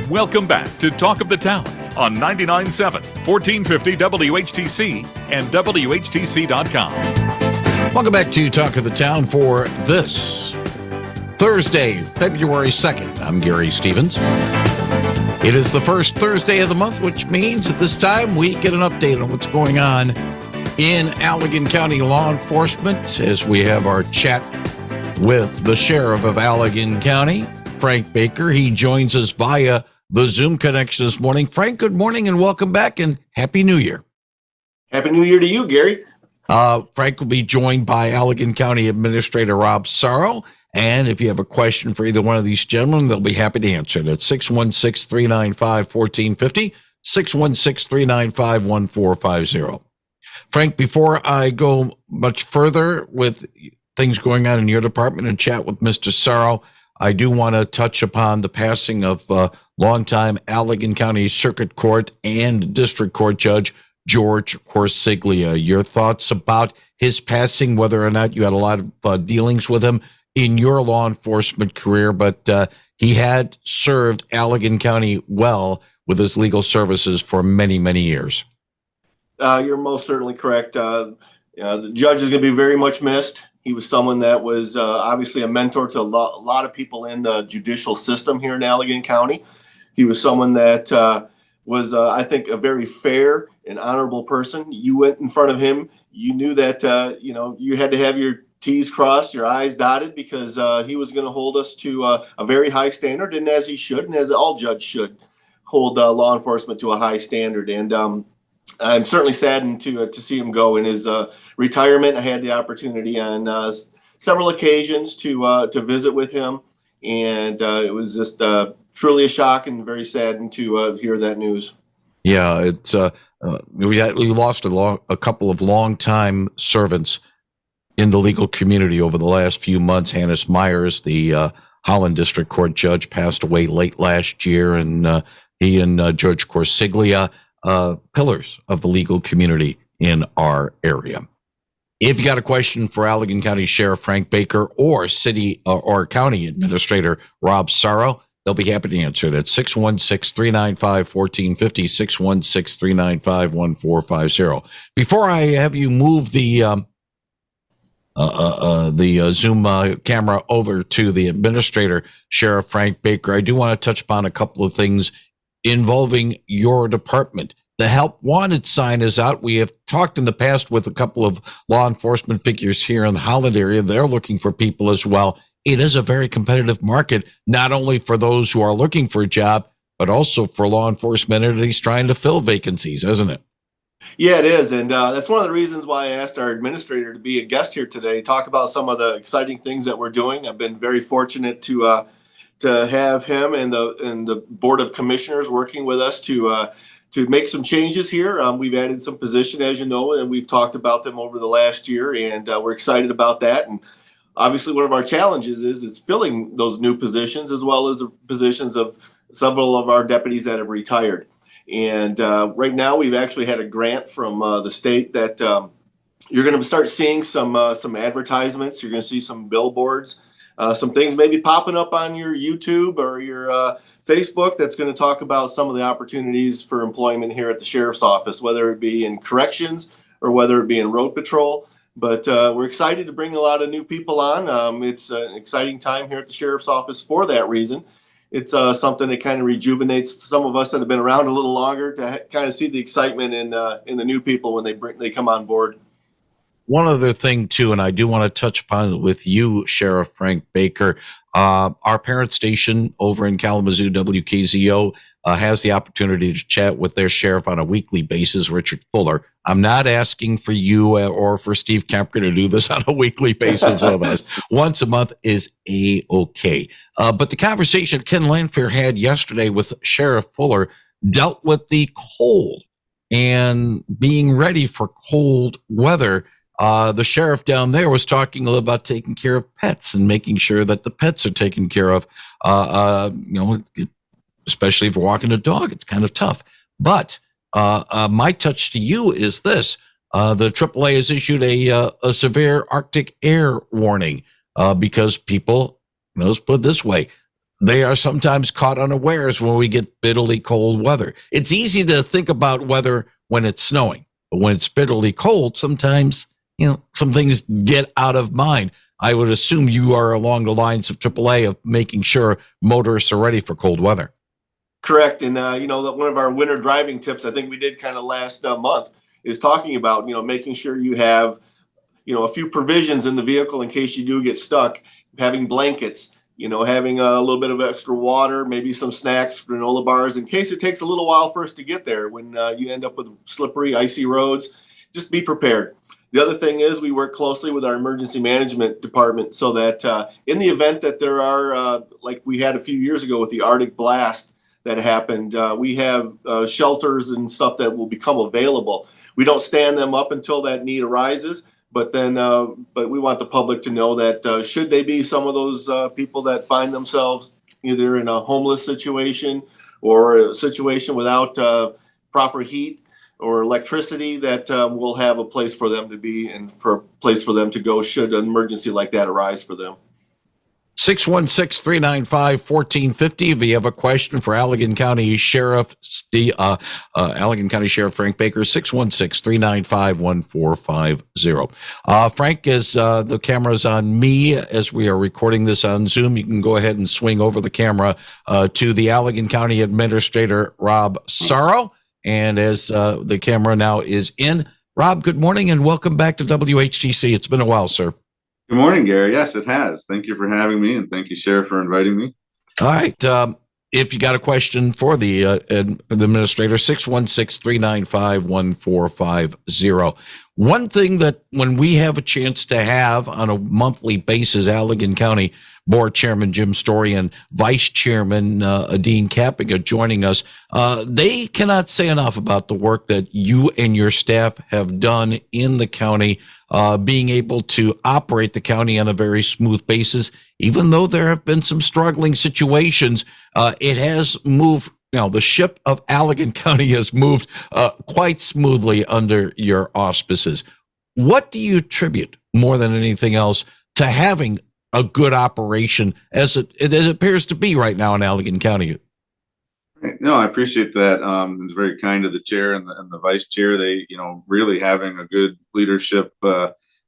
Welcome back to Talk of the Town on 99.7, 1450 WHTC and WHTC.com. Welcome back to Talk of the Town for this Thursday, February 2nd. I'm Gary Stevens. It is the first Thursday of the month, which means at this time we get an update on what's going on in Allegan County law enforcement as we have our chat with the sheriff of Allegan County, Frank Baker. He joins us via the Zoom connection this morning. Frank, good morning and welcome back and Happy New Year. Happy New Year to you, Gary. Frank will be joined by Allegan County Administrator Rob Sarro. And if you have a question for either one of these gentlemen, they'll be happy to answer it at 616-395-1450, 616-395-1450. Frank, before I go much further with things going on in your department and chat with Mr. Sarro, I do want to touch upon the passing of longtime Allegan County Circuit Court and District Court Judge George Corsiglia. Your thoughts about his passing, whether or not you had a lot of dealings with him in your law enforcement career, but he had served Allegan County well with his legal services for many, many years. You're most certainly correct. The judge is going to be very much missed. He was someone that was obviously a mentor to a lot of people in the judicial system here in Allegan County. He was someone that was, I think, a very fair and honorable person. You went in front of him. You knew that, you had to have your T's crossed, your I's dotted, because he was going to hold us to a very high standard, and as he should, and as all judges should, hold law enforcement to a high standard. And I'm certainly saddened to see him go in his retirement. I had the opportunity on several occasions to visit with him, and it was just truly a shock and very saddened to hear that news. Yeah, it's we lost a couple of longtime servants in the legal community over the last few months. Hannes Myers, the Holland District Court judge, passed away late last year, and he and Judge Corsiglia, pillars of the legal community in our area. If you got a question for Allegan County Sheriff Frank Baker or City or County Administrator Rob Sarro, they'll be happy to answer it at 616-395-1450, 616-395-1450. Before I have you move the Zoom camera over to the Administrator, Sheriff Frank Baker, I do want to touch upon a couple of things involving your department. The Help Wanted sign is out. We have talked in the past with a couple of law enforcement figures here in the Holland area. They're looking for people as well. It is a very competitive market, not only for those who are looking for a job, but also for law enforcement entities trying to fill vacancies, isn't it? Yeah, it is. And that's one of the reasons why I asked our administrator to be a guest here today, talk about some of the exciting things that we're doing. I've been very fortunate to have him and the Board of Commissioners working with us to make some changes here. We've added some positions, as you know, and we've talked about them over the last year, and we're excited about that. And obviously, one of our challenges is filling those new positions, as well as the positions of several of our deputies that have retired. And right now, we've actually had a grant from the state that you're going to start seeing some advertisements. You're going to see some billboards, some things maybe popping up on your YouTube or your Facebook that's going to talk about some of the opportunities for employment here at the sheriff's office, whether it be in corrections or whether it be in road patrol. But we're excited to bring a lot of new people on. It's an exciting time here at the sheriff's office for that reason. It's something that kind of rejuvenates some of us that have been around a little longer to kind of see the excitement in the new people when they come on board. One other thing, too, and I do want to touch upon it with you, Sheriff Frank Baker. Our parent station over in Kalamazoo, WKZO, has the opportunity to chat with their sheriff on a weekly basis, Richard Fuller. I'm not asking for you or for Steve Kemper to do this on a weekly basis with us. Once a month is A-okay. But the conversation Ken Lanfair had yesterday with Sheriff Fuller dealt with the cold and being ready for cold weather. The sheriff down there was talking a little about taking care of pets and making sure that the pets are taken care of. Especially if you're walking a dog, it's kind of tough. But my touch to you is this. The AAA has issued a severe Arctic air warning because people, let's put it this way, they are sometimes caught unawares when we get bitterly cold weather. It's easy to think about weather when it's snowing, but when it's bitterly cold, sometimes, some things get out of mind. I would assume you are along the lines of AAA of making sure motorists are ready for cold weather. Correct. And, one of our winter driving tips, I think we did kind of last month, is talking about, making sure you have, a few provisions in the vehicle in case you do get stuck, having blankets, having a little bit of extra water, maybe some snacks, granola bars, in case it takes a little while for us to get there when you end up with slippery, icy roads. Just be prepared. The other thing is we work closely with our emergency management department so that in the event that there are, like we had a few years ago with the Arctic blast that happened, we have shelters and stuff that will become available. We don't stand them up until that need arises, but we want the public to know that should they be some of those people that find themselves either in a homeless situation or a situation without proper heat or electricity, that we'll have a place for them to be and for a place for them to go should an emergency like that arise for them. 616-395-1450. If you have a question for Allegan County Sheriff Allegan County Sheriff Frank Baker, 616-395-1450. Frank, as the camera's on me as we are recording this on Zoom, you can go ahead and swing over the camera to the Allegan County Administrator, Rob Sarro. And as the camera now is in, Rob, good morning and welcome back to WHTC. It's been a while, sir. Good morning, Gary. Yes, it has. Thank you for having me, and thank you, Sheriff, for inviting me. All right. If you got a question for the administrator, 616-395-1450. One thing that when we have a chance to have on a monthly basis, Allegan County Board Chairman Jim Story and Vice Chairman Dean Kappiga joining us, they cannot say enough about the work that you and your staff have done in the county, being able to operate the county on a very smooth basis. Even though there have been some struggling situations, it has moved. The ship of Allegan County has moved quite smoothly under your auspices. What do you attribute more than anything else to having a good operation as it appears to be right now in Allegan County? No, I appreciate that. It's very kind of the chair and the vice chair. They, really having a good leadership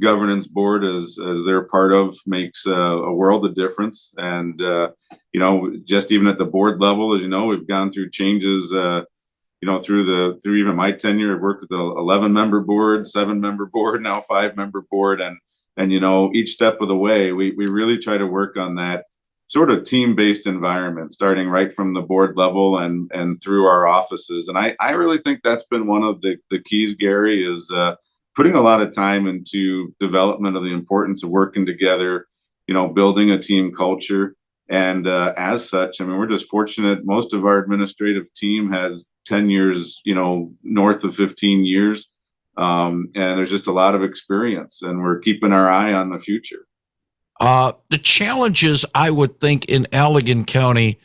governance board as they're part of makes a world of difference. And just even at the board level, as you know, we've gone through changes. Through even my tenure, I've worked with the 11-member board, 7-member board, now 5-member board, and each step of the way, we really try to work on that sort of team-based environment, starting right from the board level and through our offices. And I really think that's been one of the keys, Gary, is putting a lot of time into development of the importance of working together, building a team culture. And as such, we're just fortunate. Most of our administrative team has 10 years, north of 15 years. And there's just a lot of experience, and we're keeping our eye on the future. The challenges, I would think, in Allegan County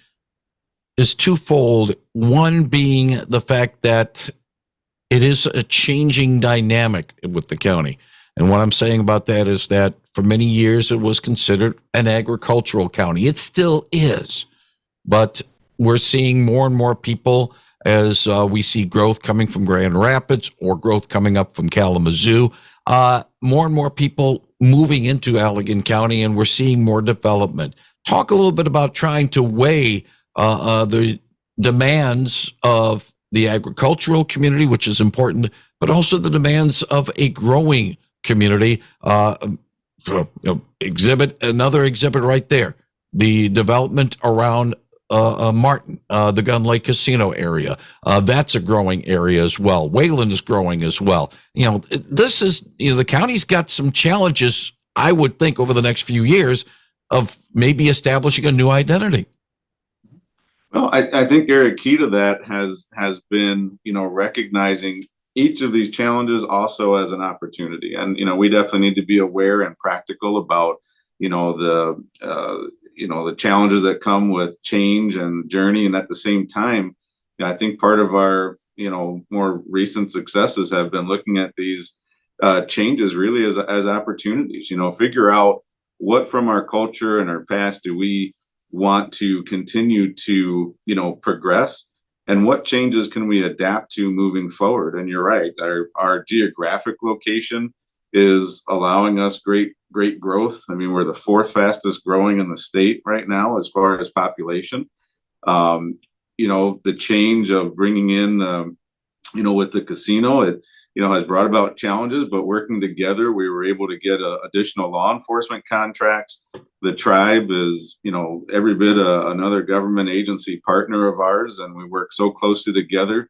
is twofold. One being the fact that it is a changing dynamic with the county. And what I'm saying about that is that for many years it was considered an agricultural county. It still is. But we're seeing more and more people as we see growth coming from Grand Rapids or growth coming up from Kalamazoo. More and more people moving into Allegan County, and we're seeing more development. Talk a little bit about trying to weigh the demands of the agricultural community, which is important, but also the demands of a growing community. Another exhibit right there, the development around Martin, the Gun Lake Casino area. That's a growing area as well. Wayland is growing as well. This is, the county's got some challenges, I would think, over the next few years of maybe establishing a new identity. Well, I think, Eric, key to that has been, recognizing each of these challenges also as an opportunity. And, we definitely need to be aware and practical about, the challenges that come with change and journey. And at the same time, I think part of our, more recent successes have been looking at these changes really as opportunities, figure out what from our culture and our past do we want to continue to, progress, and what changes can we adapt to moving forward. And you're right, our geographic location is allowing us great growth. I mean, we're the fourth fastest growing in the state right now as far as population. The change of bringing in, with the casino, it, has brought about challenges, but working together, we were able to get additional law enforcement contracts. The tribe is, every bit another government agency partner of ours, and we work so closely together.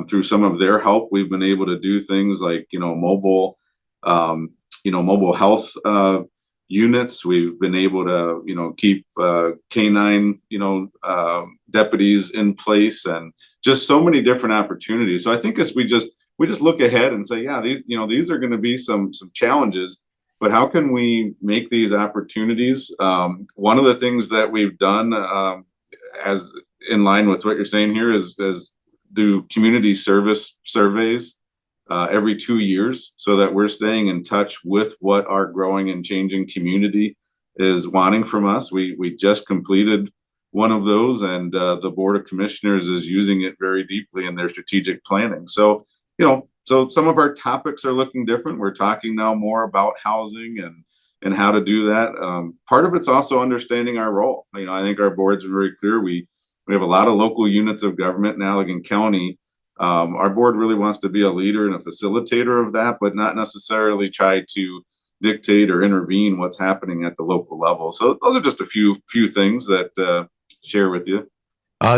Through some of their help, we've been able to do things like, mobile health units. We've been able to, keep canine, deputies in place, and just so many different opportunities. So I think as we just look ahead and say, yeah, these are going to be some challenges, but how can we make these opportunities? One of the things that we've done, as in line with what you're saying here, is do community service surveys every 2 years, so that we're staying in touch with what our growing and changing community is wanting from us. We just completed one of those, and the Board of Commissioners is using it very deeply in their strategic planning. So, so some of our topics are looking different. We're talking now more about housing and how to do that. Part of it's also understanding our role. I think our board's been very clear. We have a lot of local units of government in Allegan County. Our board really wants to be a leader and a facilitator of that, but not necessarily try to dictate or intervene what's happening at the local level. So those are just a few things that share with you.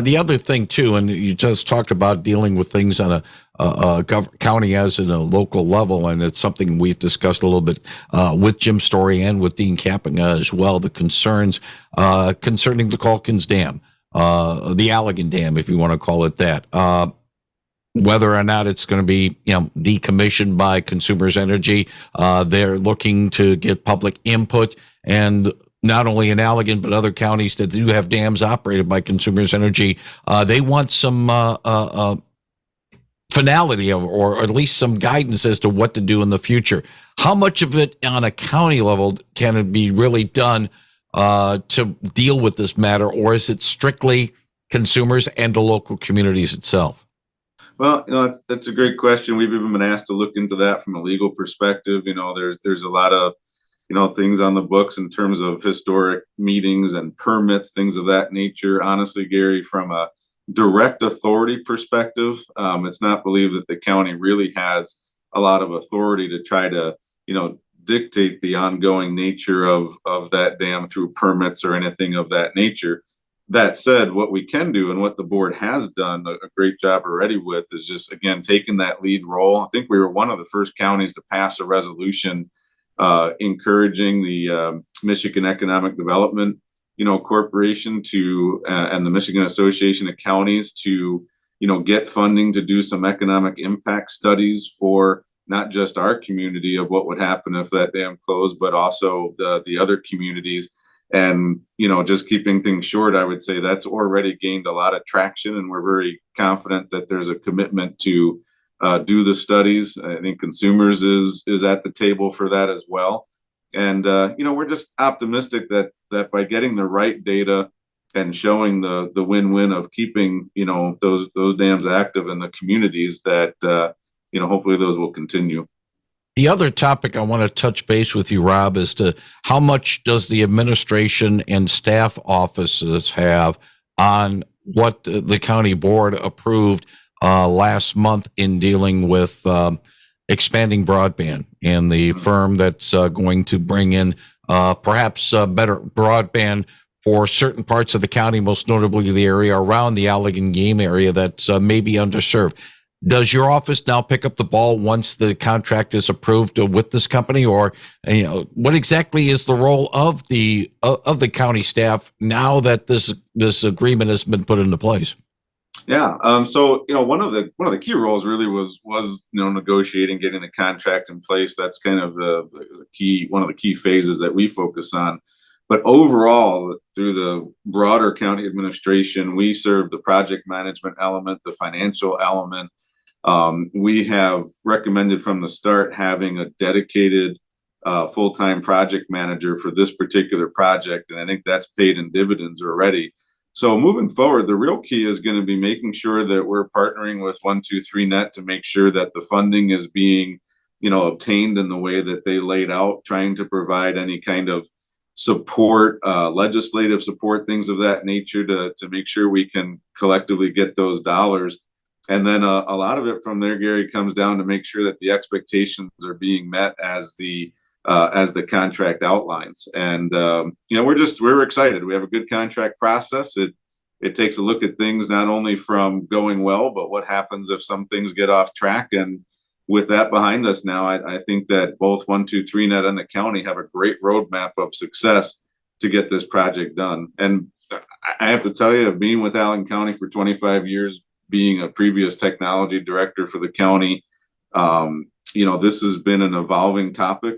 The other thing too, and you just talked about dealing with things on a county as in a local level, and it's something we've discussed a little bit with Jim Story and with Dean Kapinga as well. The concerns concerning the Calkins Dam, the Allegan Dam, if you want to call it that. Whether or not it's going to be, decommissioned by Consumers Energy, they're looking to get public input, and not only in Allegan but other counties that do have dams operated by Consumers Energy, they want some finality or at least some guidance as to what to do in the future. How much of it on a county level can it be really done to deal with this matter, or is it strictly consumers and the local communities itself? Well, that's a great question. We've even been asked to look into that from a legal perspective. There's a lot of, things on the books in terms of historic meetings and permits, things of that nature. Honestly, Gary, from a direct authority perspective, it's not believed that the county really has a lot of authority to try to, dictate the ongoing nature of that dam through permits or anything of that nature. That said, what we can do and what the board has done a great job already with is just, again, taking that lead role. I think we were one of the first counties to pass a resolution encouraging the Michigan Economic Development, Corporation to and the Michigan Association of Counties to, get funding to do some economic impact studies for not just our community of what would happen if that dam closed, but also the other communities. And, just keeping things short, I would say that's already gained a lot of traction, and we're very confident that there's a commitment to do the studies. I think Consumers is at the table for that as well. And, we're just optimistic that by getting the right data and showing the win-win of keeping, those dams active in the communities that, hopefully those will continue. The other topic I want to touch base with you, Rob, is to how much does the administration and staff offices have on what the county board approved last month in dealing with expanding broadband, and the firm that's going to bring in perhaps better broadband for certain parts of the county, most notably the area around the Allegan game area that's maybe underserved. Does your office now pick up the ball once the contract is approved with this company, or what exactly is the role of the county staff now that this agreement has been put into place? Yeah. So one of the key roles really was negotiating, getting the contract in place. That's kind of one of the key phases that we focus on. But overall, through the broader county administration, we serve the project management element, the financial element. We have recommended from the start having a dedicated full-time project manager for this particular project. And I think that's paid in dividends already. So moving forward, the real key is going to be making sure that we're partnering with 123Net to make sure that the funding is being, obtained in the way that they laid out, trying to provide any kind of support, legislative support, things of that nature to make sure we can collectively get those dollars. And then a lot of it from there, Gary, comes down to make sure that the expectations are being met as the contract outlines. And we're excited. We have a good contract process. It takes a look at things not only from going well, but what happens if some things get off track. And with that behind us now, I think that both 123Net and the county have a great roadmap of success to get this project done. And I have to tell you, being with Allegan County for 25 years, being a previous technology director for the county, this has been an evolving topic.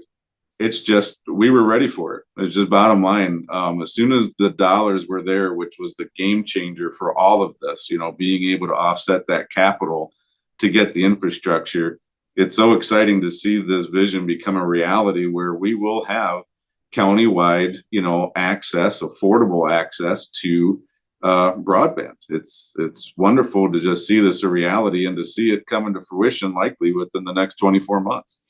It's just, we were ready for it. It's just bottom line. As soon as the dollars were there, which was the game changer for all of this, being able to offset that capital to get the infrastructure, it's so exciting to see this vision become a reality where we will have countywide, access, affordable access to broadband. It's wonderful to just see this a reality and to see it come into fruition likely within the next 24 months.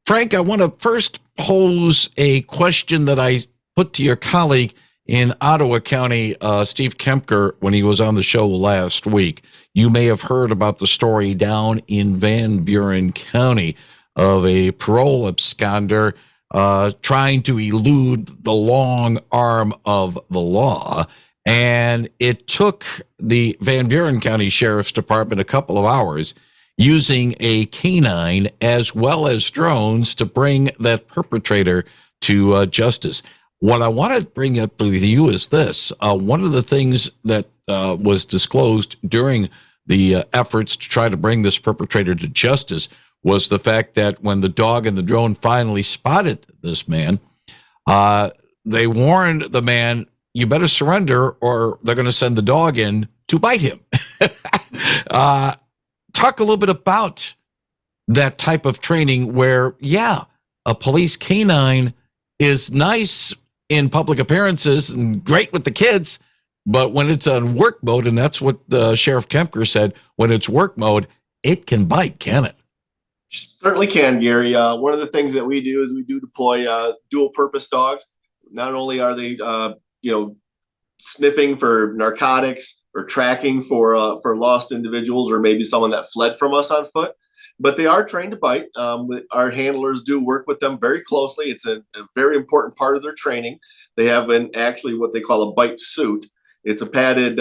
Frank, I want to first pose a question that I put to your colleague in Ottawa County, Steve Kempker, when he was on the show last week. You may have heard about the story down in Van Buren County of a parole absconder trying to elude the long arm of the law. And it took the Van Buren County Sheriff's Department a couple of hours using a canine as well as drones to bring that perpetrator to justice. What I want to bring up with you is this. One of the things that was disclosed during the efforts to try to bring this perpetrator to justice was the fact that when the dog and the drone finally spotted this man, they warned the man, you better surrender or they're going to send the dog in to bite him. Talk a little bit about that type of training where, a police canine is nice in public appearances and great with the kids, but when it's on work mode, and that's what Sheriff Kempker said, when it's work mode, it can bite, can it? Certainly can, Gary. One of the things that we do is we do deploy dual purpose dogs. Not only are they, sniffing for narcotics or tracking for lost individuals or maybe someone that fled from us on foot, but they are trained to bite. Our handlers do work with them very closely. It's a very important part of their training. They have actually what they call a bite suit. It's a padded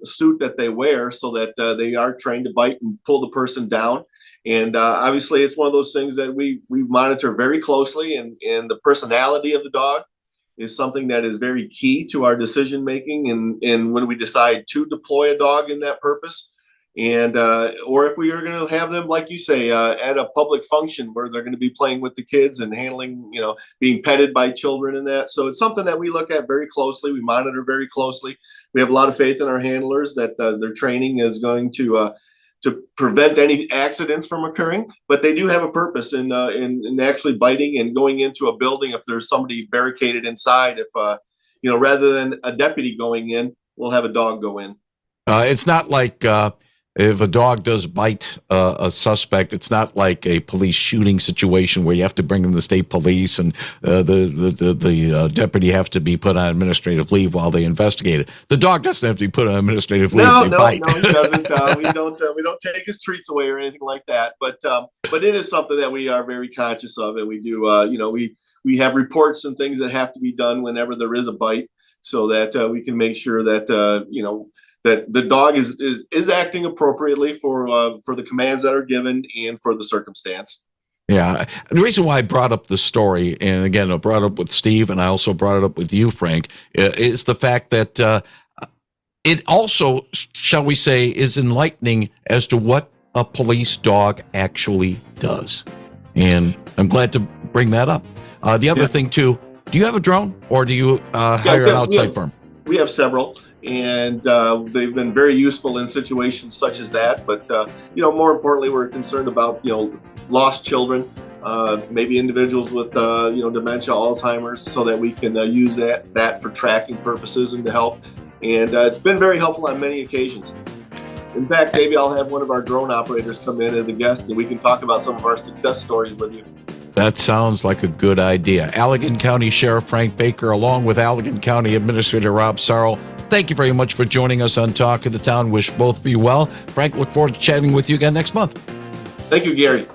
suit that they wear so that they are trained to bite and pull the person down. And obviously, it's one of those things that we monitor very closely, and the personality of the dog is something that is very key to our decision making and when we decide to deploy a dog in that purpose. And or if we are going to have them, like you say, at a public function where they're going to be playing with the kids and handling, being petted by children and that. So it's something that we look at very closely. We monitor very closely. We have a lot of faith in our handlers that their training is going to prevent any accidents from occurring, but they do have a purpose in actually biting and going into a building if there's somebody barricaded inside. If rather than a deputy going in, we'll have a dog go in. It's not like if a dog does bite a suspect, it's not like a police shooting situation where you have to bring them to state police and the deputy have to be put on administrative leave while they investigate it. The dog doesn't have to be put on administrative leave. No, he doesn't. We don't take his treats away or anything like that. But it is something that we are very conscious of, and we do. We have reports and things that have to be done whenever there is a bite, so that we can make sure that that the dog is acting appropriately for the commands that are given and for the circumstance. Yeah. The reason why I brought up the story, and again, I brought it up with Steve and I also brought it up with you, Frank, is the fact that it also, shall we say, is enlightening as to what a police dog actually does. And I'm glad to bring that up. The other thing, too, do you have a drone or do you hire an outside firm? We have several. And they've been very useful in situations such as that. But more importantly, we're concerned about lost children, maybe individuals with dementia, Alzheimer's, so that we can use that for tracking purposes and to help. And it's been very helpful on many occasions. In fact, maybe I'll have one of our drone operators come in as a guest and we can talk about some of our success stories with you. That sounds like a good idea. Allegan County Sheriff Frank Baker, along with Allegan County Administrator Rob Sarro, thank you very much for joining us on Talk of the Town. Wish both of you well. Frank, look forward to chatting with you again next month. Thank you, Gary.